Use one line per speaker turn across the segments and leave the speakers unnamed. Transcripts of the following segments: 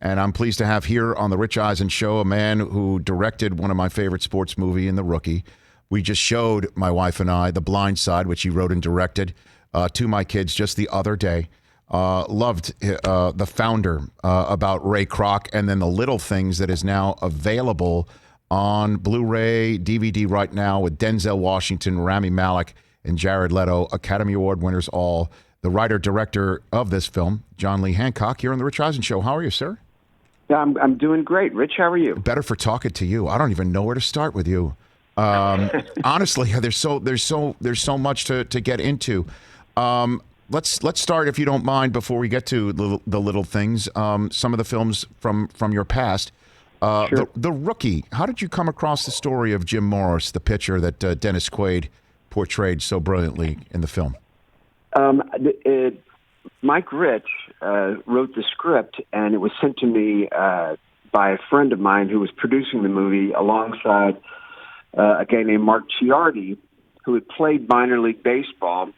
And I'm pleased to have here on the Rich Eisen Show a man who directed one of my favorite sports movie in The Rookie. We just showed, my wife and I, The Blind Side, which he wrote and directed, to my kids just the other day. Loved The Founder about Ray Kroc, and then The Little Things that is now available on Blu-ray, DVD right now with Denzel Washington, Rami Malek, and Jared Leto, Academy Award winners all. The writer-director of this film, John Lee Hancock, here on The Rich Eisen Show. How are you, sir?
Yeah, I'm doing great. Rich, how are you?
Better for talking to you. I don't even know where to start with you. Honestly, there's so much to get into. Let's start, if you don't mind, before we get to the little things. Some of the films from your past.
Sure.
The Rookie. How did you come across the story of Jim Morris, the pitcher that Dennis Quaid portrayed so brilliantly in the film?
Mike Rich wrote the script, and it was sent to me by a friend of mine who was producing the movie alongside a guy named Mark Ciardi, who had played minor league baseball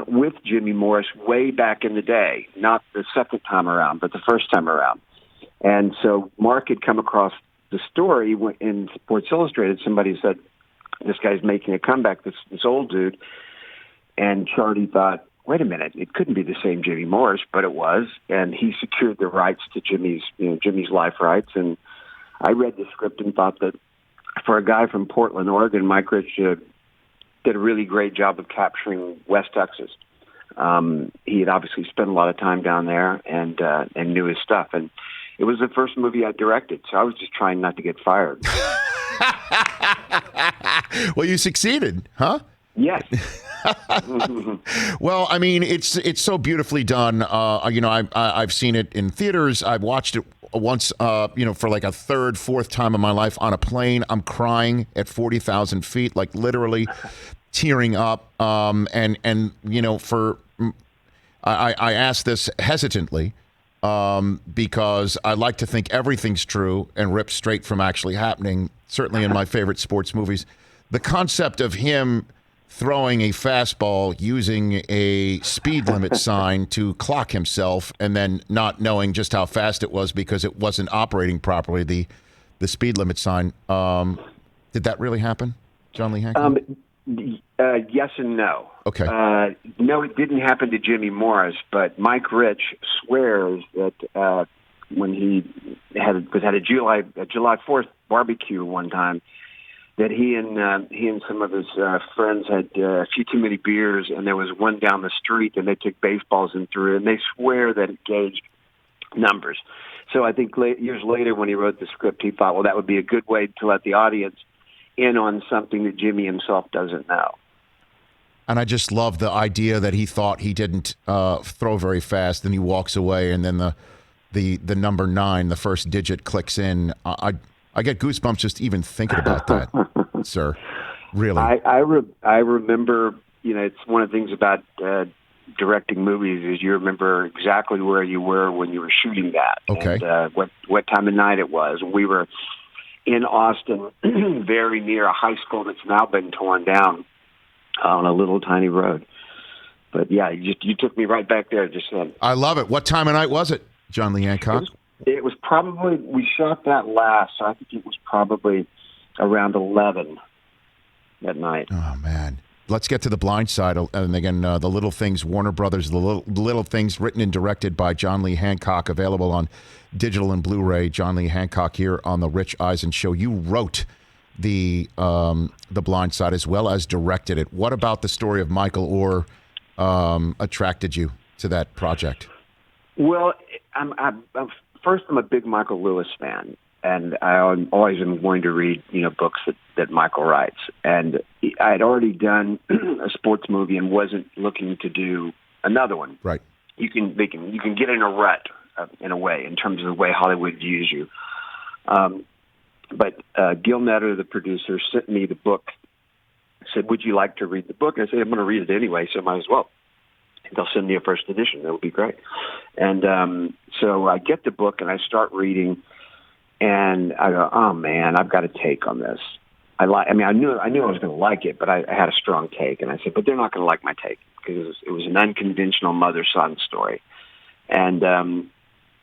with Jimmy Morris way back in the day, not the second time around, but the first time around. And so Mark had come across the story in Sports Illustrated. Somebody said, this guy's making a comeback, this old dude. And Ciardi thought, wait a minute, it couldn't be the same Jimmy Morris, but it was. And he secured the rights to Jimmy's life rights. And I read the script and thought that for a guy from Portland, Oregon, Mike Rich did a really great job of capturing West Texas. He had obviously spent a lot of time down there and knew his stuff. And it was the first movie I directed, so I was just trying not to get fired.
Well, you succeeded, huh?
Yes.
Well, I mean, it's so beautifully done. I've seen it in theaters. I've watched it once, for like a third, fourth time in my life on a plane. I'm crying at 40,000 feet, like literally tearing up. I ask this hesitantly because I like to think everything's true and ripped straight from actually happening. Certainly in my favorite sports movies, the concept of him throwing a fastball using a speed limit sign to clock himself and then not knowing just how fast it was because it wasn't operating properly, the speed limit sign. Did that really happen, John Lee Hancock?
Yes and no.
Okay.
No, it didn't happen to Jimmy Morris, but Mike Rich swears that when he was at a July 4th barbecue one time, that he and some of his friends had a few too many beers, and there was one down the street, and they took baseballs and threw it, and they swear that it gauged numbers. So I think years later when he wrote the script, he thought, well, that would be a good way to let the audience in on something that Jimmy himself doesn't know.
And I just love the idea that he thought he didn't throw very fast, and he walks away, and then the number 9, the first digit, clicks in. I get goosebumps just even thinking about that, sir. Really.
I remember, it's one of the things about directing movies is you remember exactly where you were when you were shooting that.
Okay.
And what time of night it was. We were in Austin, very near a high school that's now been torn down on a little tiny road. But yeah, you took me right back there just then.
I love it. What time of night was it, John Lee Hancock?
It was probably, we shot that last, so I think it was probably around 11 at night.
Oh, man. Let's get to The Blind Side. And again, The Little Things, Warner Brothers, The Little Things, written and directed by John Lee Hancock, available on digital and Blu-ray. John Lee Hancock here on The Rich Eisen Show. You wrote the Blind Side as well as directed it. What about the story of Michael Oher attracted you to that project?
Well, First, I'm a big Michael Lewis fan, and I always am going to read, books that Michael writes. And I had already done a sports movie and wasn't looking to do another one.
Right.
You can get in a rut in a way in terms of the way Hollywood views you. But Gil Netter, the producer, sent me the book. Said, "Would you like to read the book?" And I said, "I'm going to read it anyway, so might as well." They'll send me a first edition. That would be great. And so I get the book and I start reading, and I go, "Oh man, I've got a take on this." I knew I was going to like it, but I had a strong take, and I said, "But they're not going to like my take because it was an unconventional mother-son story." And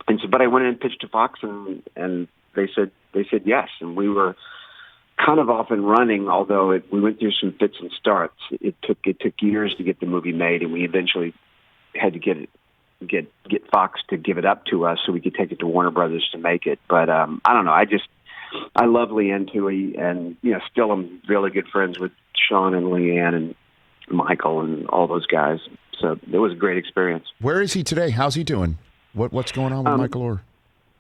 And so, but I went in and pitched to Fox, and they said yes, and we were kind of off and running. Although we went through some fits and starts, it took years to get the movie made, and we eventually had to get Fox to give it up to us so we could take it to Warner Brothers to make it. But I don't know. I love Leanne Tui, and still I'm really good friends with Sean and Leanne and Michael and all those guys. So it was a great experience.
Where is he today? How's he doing? What's going on with Michael Oher?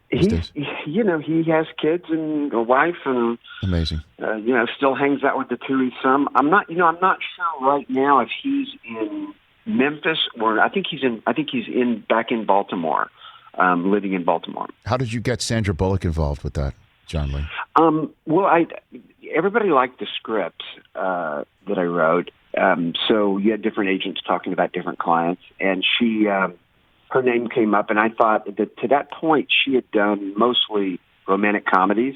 He has kids and a wife, and
amazing.
Still hangs out with the Tui's some. I'm not sure right now if he's in Memphis or I think he's back in Baltimore, living in Baltimore.
How did you get Sandra Bullock involved with that, John Lee?
Well, everybody liked the script that I wrote. So you had different agents talking about different clients, and she. Her name came up, and I thought that to that point she had done mostly romantic comedies,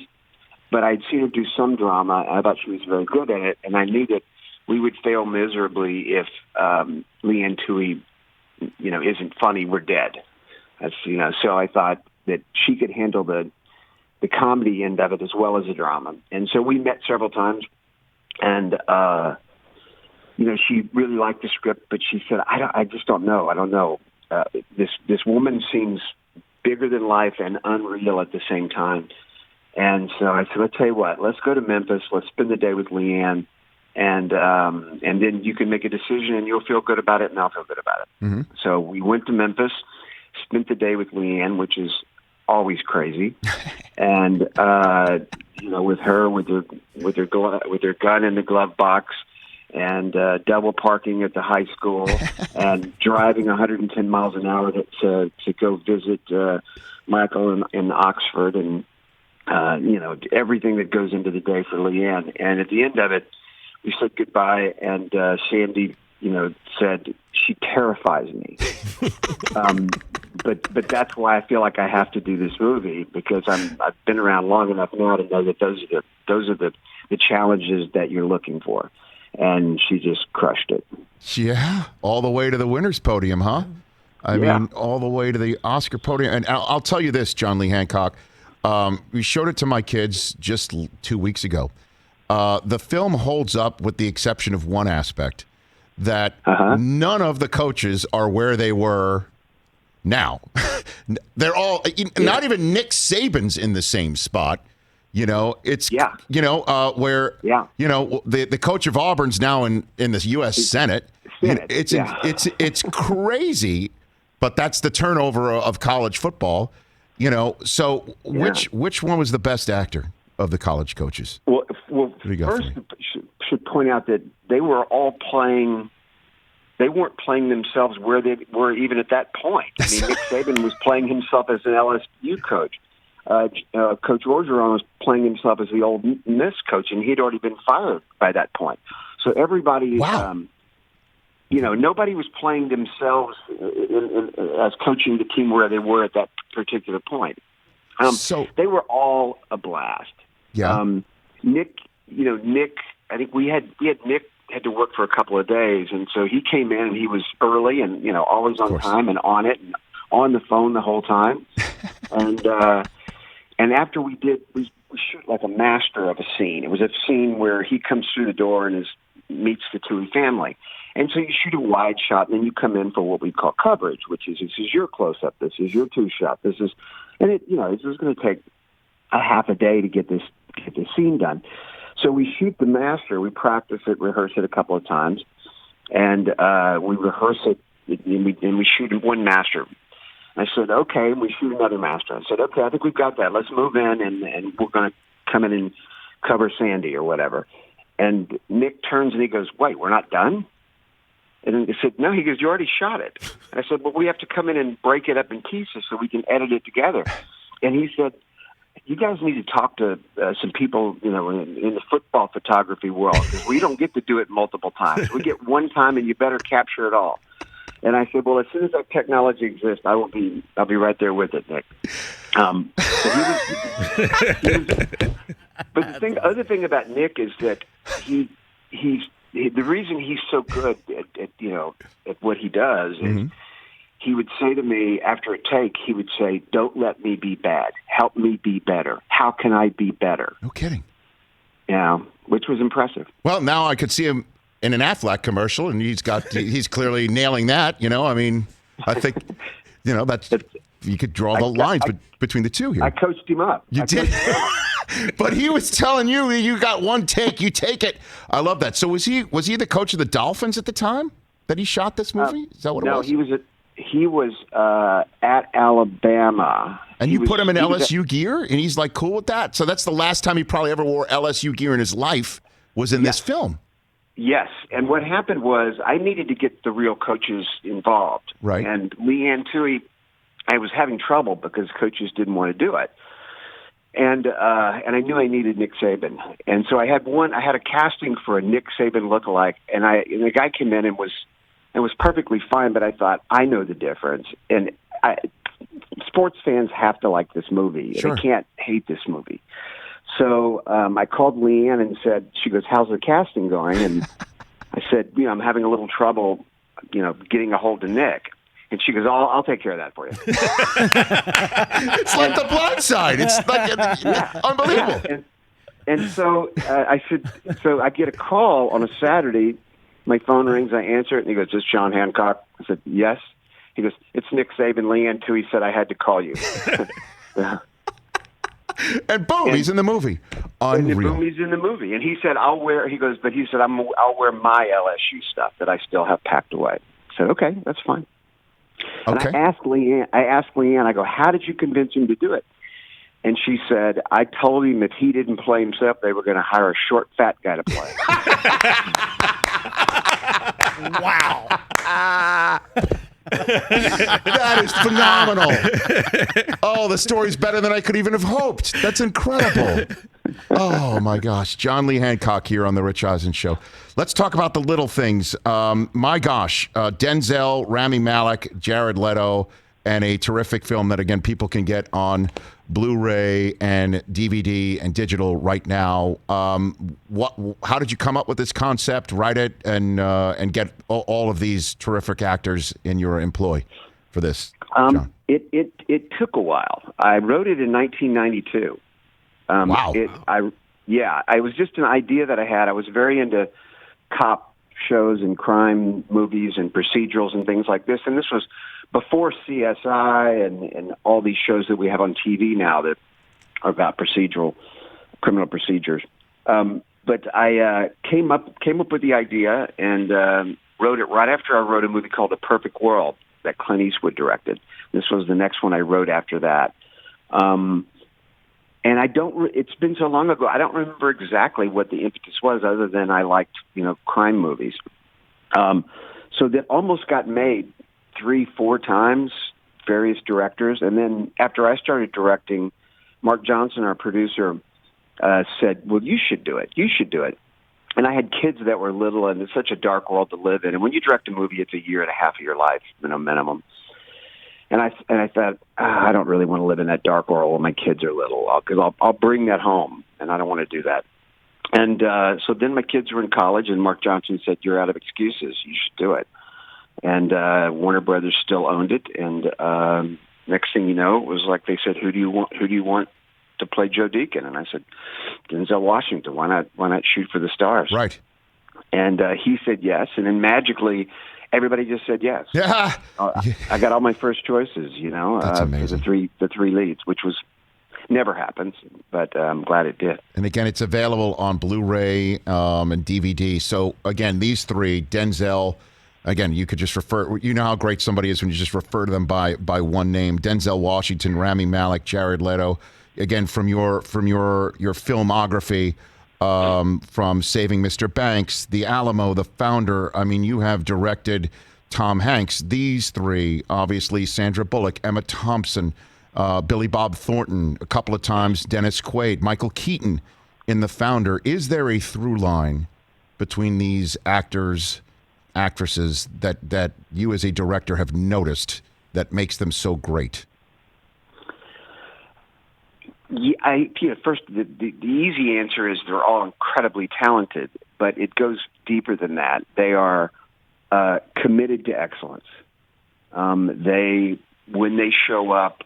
but I'd seen her do some drama, and I thought she was very good at it, and I knew that we would fail miserably if Leanne Tui, isn't funny. We're dead. So I thought that she could handle the comedy end of it as well as the drama, and so we met several times, and she really liked the script, but she said, I just don't know. I don't know. This woman seems bigger than life and unreal at the same time. And so I said, I'll tell you what, let's go to Memphis. Let's spend the day with Leanne. And then you can make a decision and you'll feel good about it and I'll feel good about it.
Mm-hmm.
So we went to Memphis, spent the day with Leanne, which is always crazy. And, with her, with her gun in the glove box, and double parking at the high school, and driving 110 miles an hour to go visit Michael in Oxford, and everything that goes into the day for Leanne. And at the end of it, we said goodbye, and Sandy, said she terrifies me. But that's why I feel like I have to do this movie, because I've been around long enough now to know that those are the challenges that you're looking for. And she just crushed it.
Yeah, all the way to the winner's podium, huh? I mean, all the way to the Oscar podium. And I'll tell you this, John Lee Hancock. We showed it to my kids just 2 weeks ago. The film holds up with the exception of one aspect, that none of the coaches are where they were now. They're all, not even Nick Saban's in the same spot. It's where the coach of Auburn's now in the U.S. Senate. It's crazy, but that's the turnover of college football. So which one was the best actor of the college coaches?
Well, first should point out that they were all playing. They weren't playing themselves where they were even at that point. I mean, Nick Saban was playing himself as an LSU coach. Coach Orgeron was playing himself as the old Miss coach, and he'd already been fired by that point. So everybody, nobody was playing themselves as coaching the team where they were at that particular point. So they were all a blast.
Yeah.
Nick, I think we had Nick had to work for a couple of days, and so he came in and he was early and always on time and on it and on the phone the whole time, and after we shoot like a master of a scene. It was a scene where he comes through the door and meets the Tui family. And so you shoot a wide shot, and then you come in for what we call coverage, which is, this is your close-up, this is your two-shot, it was going to take a half a day to get this scene done. So we shoot the master, we practice it, rehearse it a couple of times, and we rehearse it, and we shoot one master. I said, okay, and we shoot another master. I said, okay, I think we've got that. Let's move in, and we're going to come in and cover Sandy or whatever. And Nick turns and he goes, wait, we're not done? And he said, no. He goes, you already shot it. And I said, well, we have to come in and break it up in pieces so we can edit it together. And he said, you guys need to talk to some people, in the football photography world, because we don't get to do it multiple times. We get one time, and you better capture it all. And I said, well, as soon as that technology exists, I'll be right there with it, Nick. But the other thing about Nick is that he's the reason he's so good at what he does is he would say to me after a take, he would say, "Don't let me be bad. Help me be better. How can I be better?"
No kidding.
Yeah, which was impressive.
Well, now I could see him in an Aflac commercial, and he's clearly nailing that. I mean, I think, that's you could draw the lines between the two here.
I coached him up.
You did. But he was telling you got one take, you take it. I love that. So was he the coach of the Dolphins at the time that he shot this movie? Is that what it was?
No, he was at Alabama.
And you put him in LSU gear, and he's like cool with that. So that's the last time he probably ever wore LSU gear in his life was in this film.
Yes, and what happened was I needed to get the real coaches involved.
Right.
And Leanne Tui, I was having trouble because coaches didn't want to do it. And I knew I needed Nick Saban. And so I had a casting for a Nick Saban lookalike, and the guy came in and was perfectly fine, but I thought, I know the difference. And sports fans have to like this movie.
Sure.
They can't hate this movie. So I called Leanne and said, she goes, "How's the casting going?" And I said, I'm having a little trouble, getting a hold of Nick. And she goes, I'll take care of that for you.
It's like The Blind Side. It's like unbelievable.
And so I said, so I get a call on a Saturday. My phone rings. I answer it. And he goes, "This is John Hancock." I said, "Yes." He goes, "It's Nick Saban, Leanne too." He said, "I had to call you."
And boom, he's in the movie. Unreal.
And boom, he's in the movie. And he said, I'll wear my LSU stuff that I still have packed away. I said, "Okay, that's fine."
Okay.
And I asked Leanne, I go, "How did you convince him to do it?" And she said, "I told him if he didn't play himself, they were going to hire a short, fat guy to play."
Wow.
That is phenomenal. Oh, the story's better than I could even have hoped. That's incredible. Oh, my gosh. John Lee Hancock here on The Rich Eisen Show. Let's talk about the little things. My gosh, Denzel, Rami Malek, Jared Leto, and a terrific film that, again, people can get on Blu-ray and DVD and digital right now. How did you come up with this concept, write it, and get all of these terrific actors in your employ for this, John?
It took a while. I wrote it in 1992.
Wow.
It was just an idea that I had. I was very into cop shows and crime movies and procedurals and things like this. And this was before CSI and all these shows that we have on TV now that are about criminal procedures. But I came up with the idea and wrote it right after I wrote a movie called The Perfect World that Clint Eastwood directed. This was the next one I wrote after that. And it's been so long ago, I don't remember exactly what the impetus was other than I liked, crime movies. So that almost got made 3-4 times, various directors. And then after I started directing, Mark Johnson, our producer, said, "Well, you should do it. You should do it." And I had kids that were little, and it's such a dark world to live in. And when you direct a movie, it's a year and a half of your life, minimum. And I thought, I don't really want to live in that dark world when my kids are little, because I'll bring that home, and I don't want to do that. And so then my kids were in college, and Mark Johnson said, "You're out of excuses. You should do it." And Warner Brothers still owned it. And next thing you know, it was like they said, "Who do you want to play Joe Deacon?" And I said, "Denzel Washington. Why not shoot for the stars?"
Right.
And he said yes. And then magically, everybody just said yes.
Yeah.
I got all my first choices,
That's amazing.
for the three leads, which was never happens, but I'm glad it did.
And again, it's available on Blu-ray and DVD. So again, these three, Denzel, again, you could just refer, you know how great somebody is when you just refer to them by one name. Denzel Washington, Rami Malek, Jared Leto. Again, from your filmography, from Saving Mr. Banks, The Alamo, The Founder. I mean, you have directed Tom Hanks. These three, obviously, Sandra Bullock, Emma Thompson, Billy Bob Thornton, a couple of times, Dennis Quaid, Michael Keaton in The Founder. Is there a through line between these actors, actresses that you as a director have noticed that makes them so great?
Yeah, first, the easy answer is they're all incredibly talented, but it goes deeper than that. They are committed to excellence. When they show up,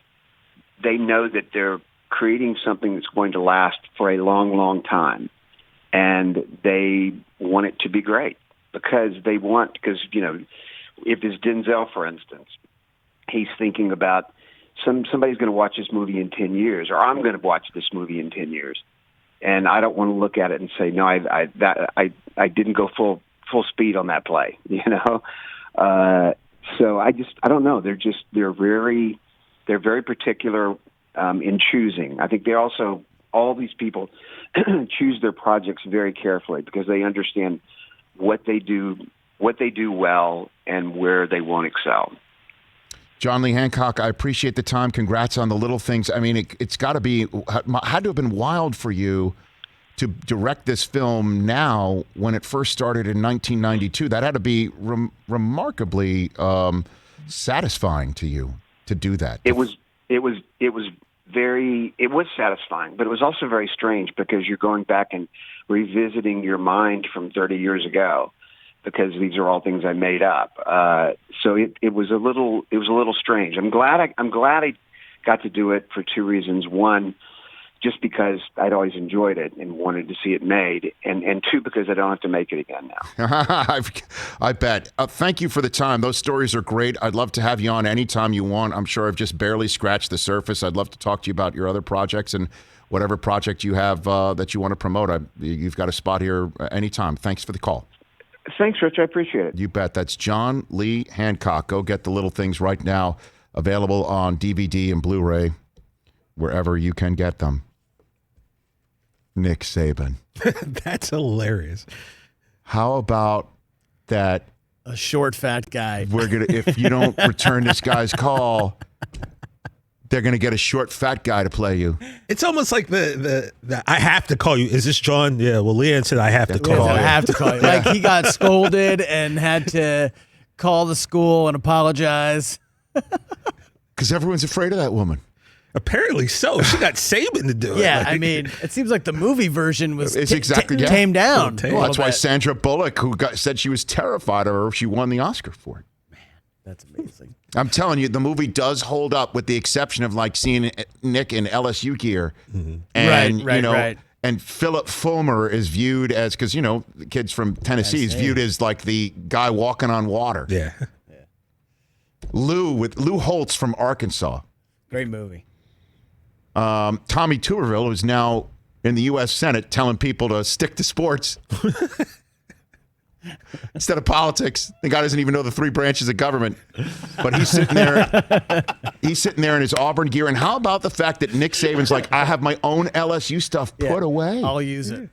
they know that they're creating something that's going to last for a long, long time, and they want it to be great because if it's Denzel, for instance, he's thinking about somebody's going to watch this movie in 10 years, or I'm going to watch this movie in 10 years, and I don't want to look at it and say, no, I didn't go full speed on that play, So I don't know. They're very particular in choosing. I think all these people choose their projects very carefully because they understand what they do well and where they won't excel.
John Lee Hancock, I appreciate the time. Congrats on the little things. I mean, it's got to be had to have been wild for you to direct this film now when it first started in 1992. That had to be remarkably satisfying to you to do that.
It was satisfying, but it was also very strange because you're going back and revisiting your mind from 30 years ago because these are all things I made up. So it was a little strange. I'm glad I got to do it for two reasons. One, just because I'd always enjoyed it and wanted to see it made, and two, because I don't have to make it again now.
I bet. Thank you for the time. Those stories are great. I'd love to have you on anytime you want. I'm sure I've just barely scratched the surface. I'd love to talk to you about your other projects and whatever project you have that you want to promote. You've got a spot here anytime. Thanks for the call.
Thanks, Rich. I appreciate it.
You bet. That's John Lee Hancock. Go get The Little Things right now. Available on DVD and Blu-ray, wherever you can get them. Nick Saban.
That's hilarious.
How about that?
A short, fat guy.
If you don't return this guy's call, they're gonna get a short, fat guy to play you.
It's almost like the I have to call you. Is this John? Yeah. Well, Leanne said I have to call you.
I have to call you. Like he got scolded and had to call the school and apologize.
Because everyone's afraid of that woman.
Apparently so. She got Saban to do it.
Yeah,
Like,
I mean, it seems like the movie version was
tamed
down.
Well, that's why Sandra Bullock, said she was terrified of her, she won the Oscar for it.
That's amazing.
I'm telling you, the movie does hold up, with the exception of like seeing Nick in LSU gear, and
right.
And Philip Fulmer is viewed as, because the kids from Tennessee is viewed as like the guy walking on water.
Yeah.
Lou Holtz from Arkansas.
Great movie.
Tommy Tuberville, who's now in the U.S. Senate telling people to stick to sports instead of politics. The guy doesn't even know the three branches of government, but he's sitting there. He's sitting there in his Auburn gear. And how about the fact that Nick Saban's like, I have my own LSU stuff put away.
I'll use it.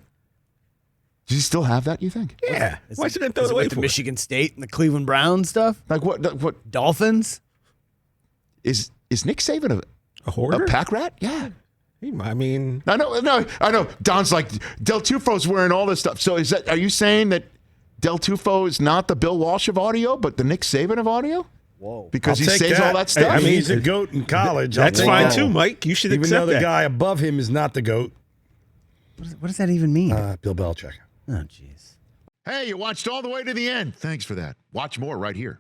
Does he still have that, you think?
Yeah. Why should I throw it away
with the
for?
Michigan State and the Cleveland Browns stuff?
Like what
Dolphins?
Is Nick Saban
A hoarder?
a pack rat? Yeah.
I mean,
I know. Don's like, Del Tufo's wearing all this stuff. So are you saying that Del Tufo is not the Bill Walsh of audio, but the Nick Saban of audio?
Whoa.
Because
I'll
he
take
says all that stuff?
I mean, he's a GOAT in college.
that's
I'll take
fine
that.
too, Mike. You should
Even
accept
though the
that.
guy above him is not the GOAT,
What does that even mean?
Bill Belichick.
Oh, jeez.
Hey, you watched all the way to the end. Thanks for that. Watch more right here.